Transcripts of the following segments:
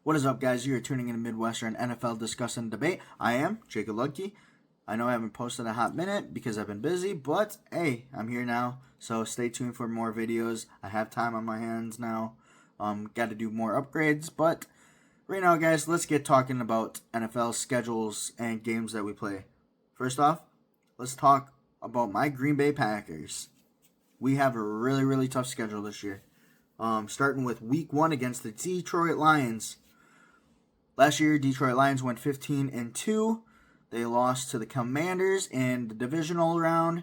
What is up, guys? You're tuning in to Midwestern NFL Discuss and Debate. I am Jacob Ludke. I know I haven't posted a hot minute because I've been busy, but hey, I'm here now, so stay tuned for more videos. I have time on my hands now. Got to do more upgrades, but right now, guys, let's get talking about NFL schedules and games that we play. First off, let's talk about my Green Bay Packers. We have a really tough schedule this year. Starting with Week 1 against the Detroit Lions. Last year, Detroit Lions went 15-2. They lost to the Commanders in the divisional round.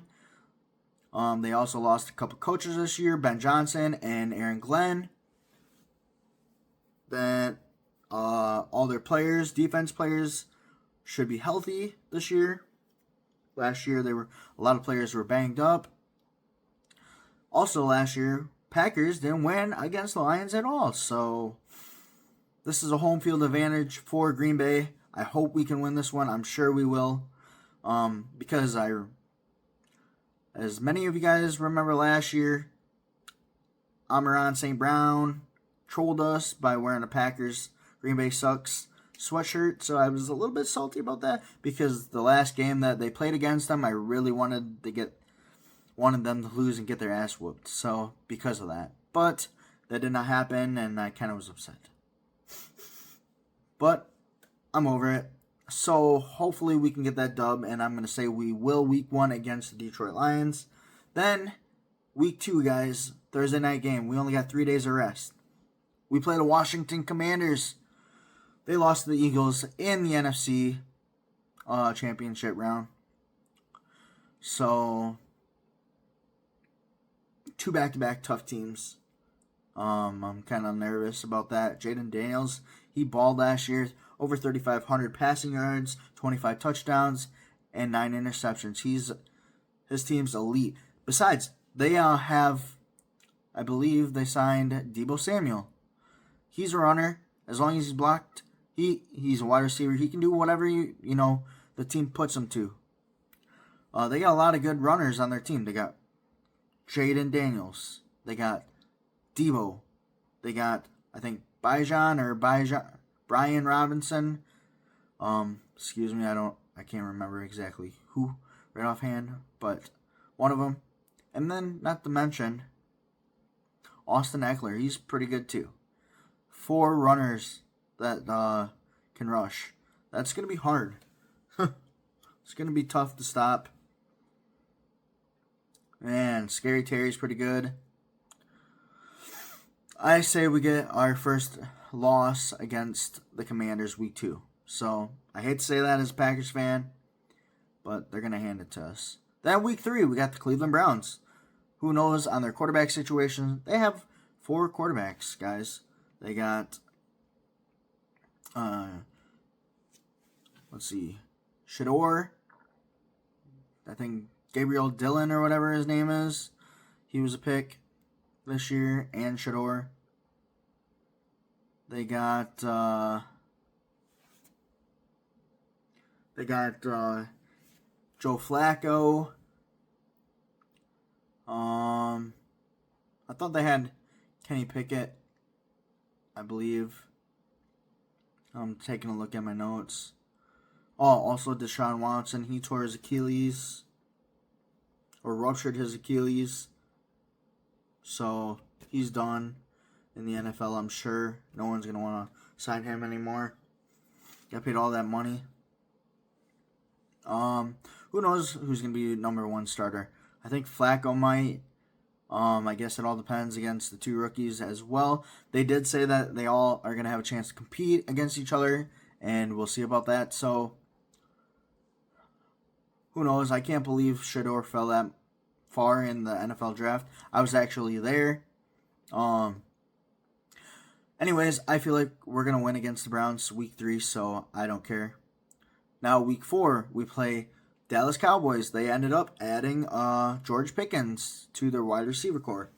They also lost a couple coaches this year, Ben Johnson and Aaron Glenn. Then all their players, defense players, should be healthy this year. Last year, a lot of players were banged up. Also, last year, Packers didn't win against the Lions at all. So this is a home field advantage for Green Bay. I hope we can win this one. I'm sure we will. Because as many of you guys remember last year, Amon-Ra St. Brown trolled us by wearing a Packers Green Bay Sucks sweatshirt. So I was a little bit salty about that because the last game that they played against them, I really wanted them to lose and get their ass whooped. So because of that. But that did not happen and I kind of was upset. But I'm over it. So hopefully we can get that dub, and I'm going to say we will Week 1 against the Detroit Lions. Then Week 2, guys, Thursday night game. We only got 3 days of rest. We play the Washington Commanders. They lost to the Eagles in the NFC championship round. So 2 back-to-back tough teams. I'm kind of nervous about that. Jayden Daniels, he balled last year, over 3,500 passing yards, 25 touchdowns, and 9 interceptions. His team's elite. Besides, they have, I believe they signed Deebo Samuel. He's a runner. As long as he's blocked, he's a wide receiver. He can do whatever the team puts him to. They got a lot of good runners on their team. They got Jayden Daniels. They got Deebo. They got, I think, Brian Robinson. Excuse me, I can't remember exactly who right offhand, but one of them. And then, not to mention, Austin Ekeler. He's pretty good too. 4 runners that can rush. That's going to be hard. It's going to be tough to stop. And Scary Terry's pretty good. I say we get our first loss against the Commanders Week 2. So, I hate to say that as a Packers fan, but they're going to hand it to us. Then Week 3, we got the Cleveland Browns. Who knows on their quarterback situation? They have 4 quarterbacks, guys. They got, let's see, Shador. I think Gabriel Dillon or whatever his name is. He was a pick this year, and Shador. They got Joe Flacco. I thought they had Kenny Pickett, I believe. I'm taking a look at my notes. Oh, also Deshaun Watson. He tore his Achilles, or ruptured his Achilles. So, he's done in the NFL, I'm sure. No one's going to want to sign him anymore. Got paid all that money. Who knows who's going to be number 1 starter? I think Flacco might. I guess it all depends against the 2 rookies as well. They did say that they all are going to have a chance to compete against each other, and we'll see about that. So, who knows? I can't believe Shador fell that far in the NFL draft. I was actually there. Anyways, I feel like we're going to win against the Browns Week 3, so I don't care. Now, Week 4, we play Dallas Cowboys. They ended up adding George Pickens to their wide receiver core.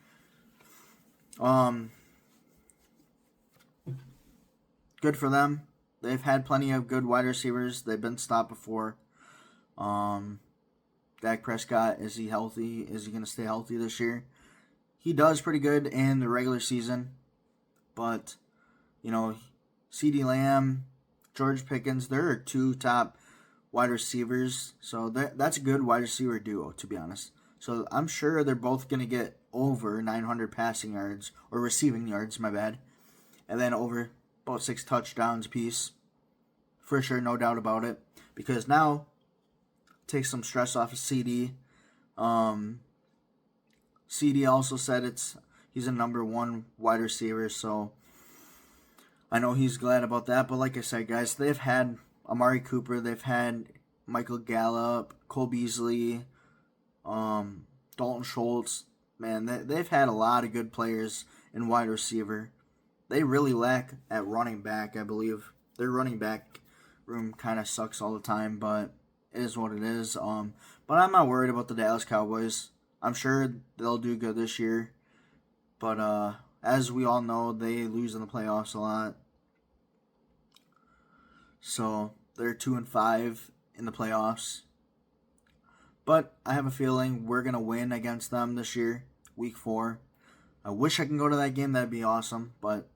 Good for them. They've had plenty of good wide receivers. They've been stopped before. Dak Prescott, is he healthy? Is he going to stay healthy this year? He does pretty good in the regular season, but, CeeDee Lamb, George Pickens, there are 2 top wide receivers. So that's a good wide receiver duo, to be honest. So I'm sure they're both going to get over 900 passing yards, or receiving yards, my bad. And then over about 6 touchdowns apiece. For sure, no doubt about it. Because now, take some stress off of CD. CD also said he's a number 1 wide receiver, so I know he's glad about that. But like I said, guys, they've had Amari Cooper, they've had Michael Gallup, Cole Beasley, Dalton Schultz. Man, they've had a lot of good players in wide receiver. They really lack at running back, I believe. Their running back room kind of sucks all the time, but it is what it is. But I'm not worried about the Dallas Cowboys. I'm sure they'll do good this year. But as we all know, they lose in the playoffs a lot. So they're 2-5 in the playoffs. But I have a feeling we're going to win against them this year, week 4. I wish I can go to that game. That'd be awesome. But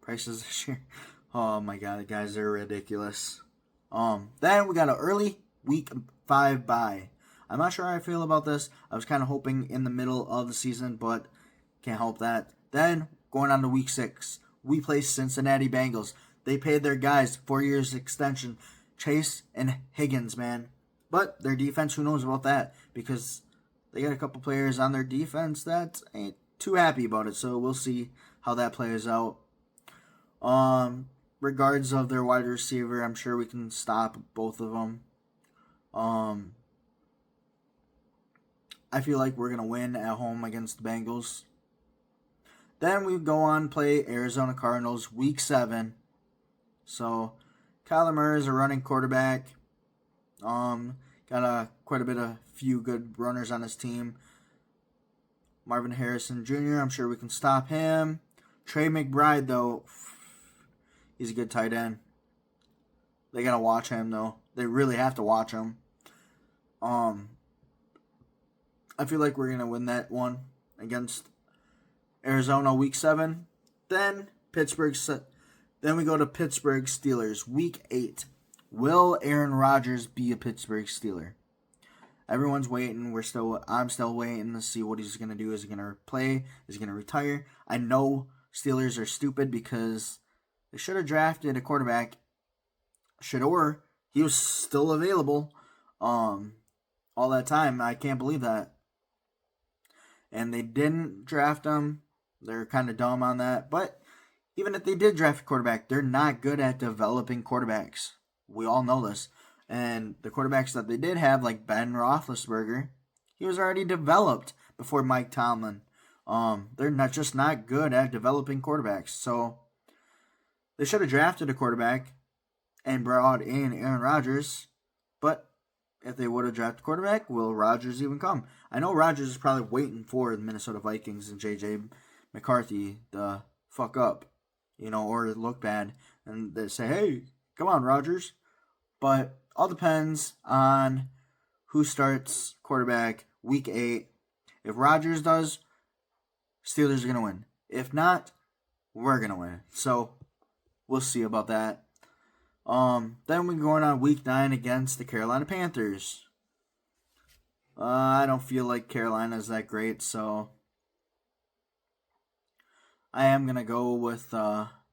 prices this year, oh my god, guys, they're ridiculous. Then we got an early week 5 bye. I'm not sure how I feel about this. I was kind of hoping in the middle of the season, but can't help that. Then, going on to week 6, we play Cincinnati Bengals. They paid their guys 4 years extension, Chase and Higgins, man. But their defense, who knows about that? Because they got a couple players on their defense that ain't too happy about it. So we'll see how that plays out. Regards of their wide receiver, I'm sure we can stop both of them. I feel like we're going to win at home against the Bengals. Then we go on play Arizona Cardinals week 7. So Kyler Murray is a running quarterback. Got quite a bit of few good runners on his team. Marvin Harrison Jr., I'm sure we can stop him. Trey McBride, though, he's a good tight end. They got to watch him, though. They really have to watch him. I feel like we're going to win that one against Arizona week 7. Then we go to Pittsburgh Steelers week 8. Will Aaron Rodgers be a Pittsburgh Steeler? Everyone's waiting. I'm still waiting to see what he's going to do. Is he going to play? Is he going to retire? I know Steelers are stupid because they should have drafted a quarterback. He was still available all that time. I can't believe that. And they didn't draft him. They're kind of dumb on that. But even if they did draft a quarterback, they're not good at developing quarterbacks. We all know this. And the quarterbacks that they did have, like Ben Roethlisberger, he was already developed before Mike Tomlin. They're not good at developing quarterbacks. So they should have drafted a quarterback and brought in Aaron Rodgers. But if they would have drafted a quarterback, will Rodgers even come? I know Rodgers is probably waiting for the Minnesota Vikings and J.J. McCarthy to fuck up, or look bad. And they say, hey, come on, Rodgers. But all depends on who starts quarterback week 8. If Rodgers does, Steelers are going to win. If not, we're going to win. So we'll see about that. Then we're going on week 9 against the Carolina Panthers. I don't feel like Carolina's that great, so I am going to go with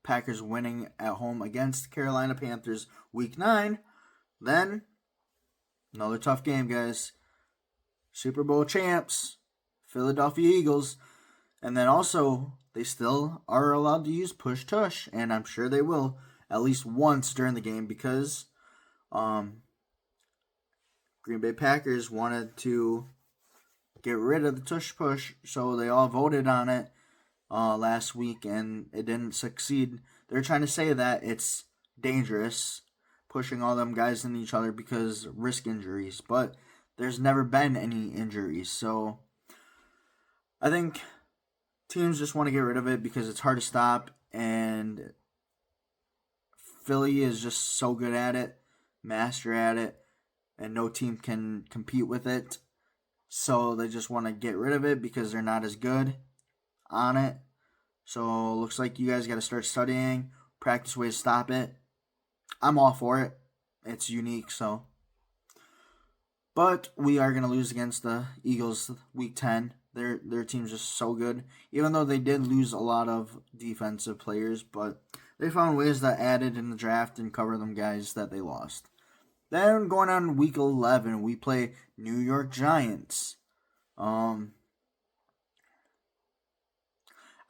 Packers winning at home against Carolina Panthers week 9. Then, another tough game, guys. Super Bowl champs, Philadelphia Eagles. And then also, they still are allowed to use push tush, and I'm sure they will at least once during the game because Green Bay Packers wanted to get rid of the tush push, so they all voted on it last week, and it didn't succeed. They're trying to say that it's dangerous, pushing all them guys in each other because risk injuries, but there's never been any injuries, so I think teams just want to get rid of it because it's hard to stop, and Philly is just so good at it, master at it, and no team can compete with it, so they just want to get rid of it because they're not as good on it. So looks like you guys got to start studying practice ways to stop it. I'm all for it. It's unique, so. But we are going to lose against the Eagles week 10. Their team's just so good. Even though they did lose a lot of defensive players, but they found ways that added in the draft and cover them guys that they lost. Then going on week 11, we play New York Giants. I'm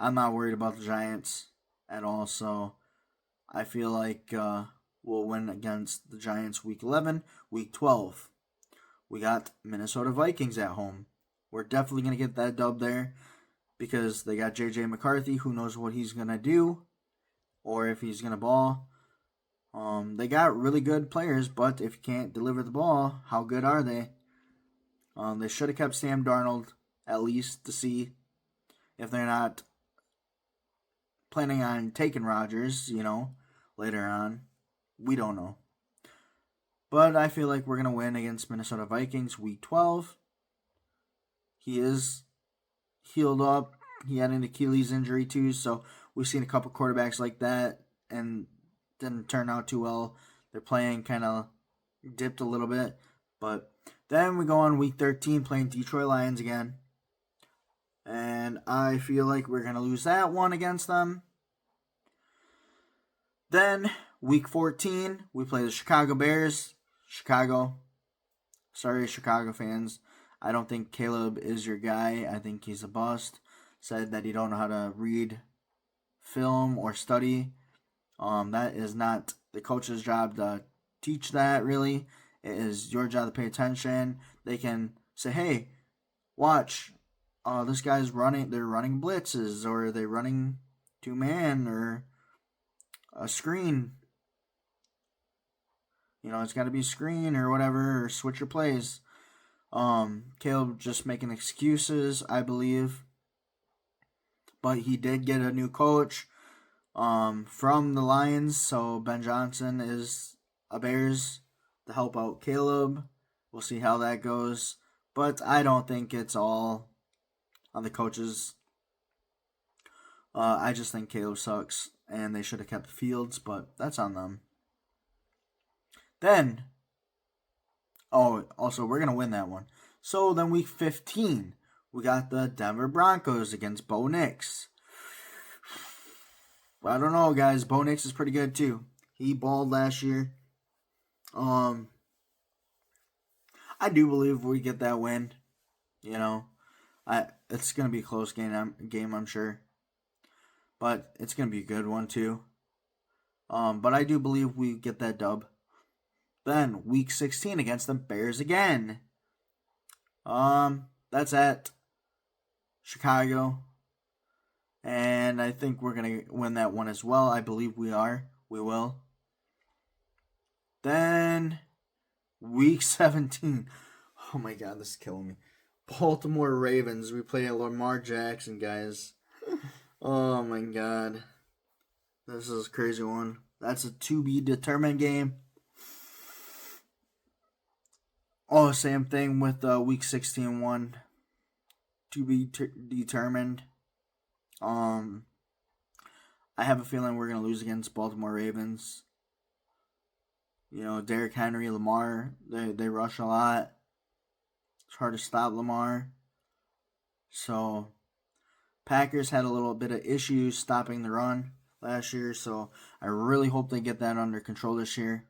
not worried about the Giants at all, so I feel like we'll win against the Giants week 11. Week 12, we got Minnesota Vikings at home. We're definitely going to get that dub there because they got J.J. McCarthy. Who knows what he's going to do or if he's going to ball. They got really good players, but if you can't deliver the ball, how good are they? They should have kept Sam Darnold at least to see if they're not planning on taking Rodgers, later on. We don't know. But I feel like we're going to win against Minnesota Vikings week 12. He is healed up. He had an Achilles injury too, so we've seen a couple quarterbacks like that and didn't turn out too well. Their playing kind of dipped a little bit. But then we go on week 13 playing Detroit Lions again. And I feel like we're going to lose that one against them. Then week 14, we play the Chicago Bears. Sorry, Chicago fans. I don't think Caleb is your guy. I think he's a bust. Said that he don't know how to read film or study. That is not the coach's job to teach that, really. It is your job to pay attention. They can say, hey, watch. This guy's running. They're running blitzes, or they're running two-man, or a screen. It's got to be a screen or whatever, or switch your plays. Caleb just making excuses, I believe. But he did get a new coach from the Lions, so Ben Johnson is a Bears to help out Caleb. We'll see how that goes. But I don't think it's all on the coaches. I just think Caleb sucks, and they should have kept Fields, but that's on them. Then, also, we're going to win that one. So then week 15, we got the Denver Broncos against Bo Nix. I don't know, guys. Bo Nix is pretty good, too. He balled last year. I do believe we get that win. It's going to be a close game, I'm sure. But it's going to be a good one, too. But I do believe we get that dub. Then, week 16 against the Bears again. That's at Chicago. And I think we're going to win that one as well. I believe we are. We will. Then, week 17. Oh my god, this is killing me. Baltimore Ravens. We play Lamar Jackson, guys. Oh my god. This is a crazy one. That's a to-be-determined game. Same thing with week 16 one. To be determined. I have a feeling we're going to lose against Baltimore Ravens. Derrick Henry, Lamar, they rush a lot. It's hard to stop Lamar. So, Packers had a little bit of issues stopping the run last year, so I really hope they get that under control this year.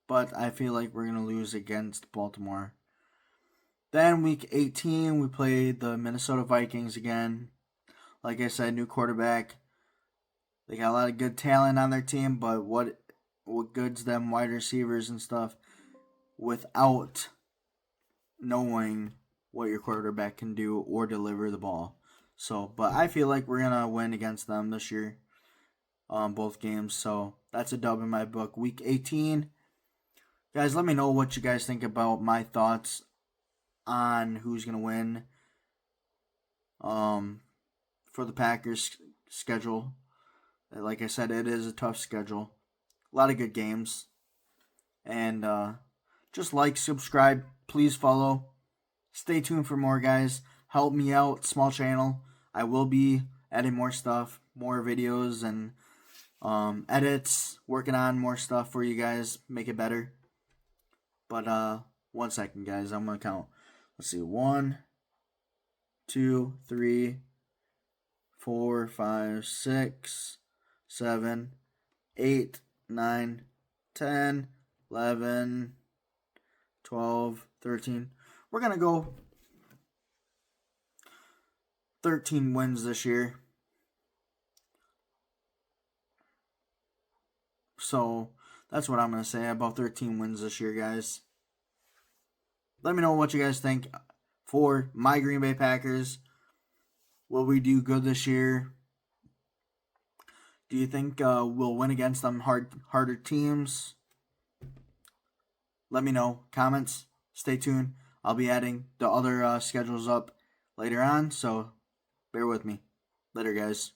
But I feel like we're going to lose against Baltimore. Then week 18, we played the Minnesota Vikings again. Like I said, new quarterback. They got a lot of good talent on their team, but what goods them wide receivers and stuff without knowing what your quarterback can do or deliver the ball. But I feel like we're going to win against them this year. Both games. So that's a dub in my book. Week 18. Guys, let me know what you guys think about my thoughts on who's going to win for the Packers schedule. Like I said, it is a tough schedule. A lot of good games. And just like, subscribe, please follow. Stay tuned for more, guys. Help me out, small channel. I will be adding more stuff, more videos, and edits, working on more stuff for you guys, make it better. But 1 second, guys. I'm gonna count. Let's see. 1, 2, 3, 4, 5, 6, 7, 8, 9, 10, 11, 12, 13. We're gonna go 13 wins this year. So that's what I'm going to say about 13 wins this year, guys. Let me know what you guys think for my Green Bay Packers. Will we do good this year? Do you think we'll win against them harder teams? Let me know. Comments. Stay tuned. I'll be adding the other schedules up later on, so bear with me. Later, guys.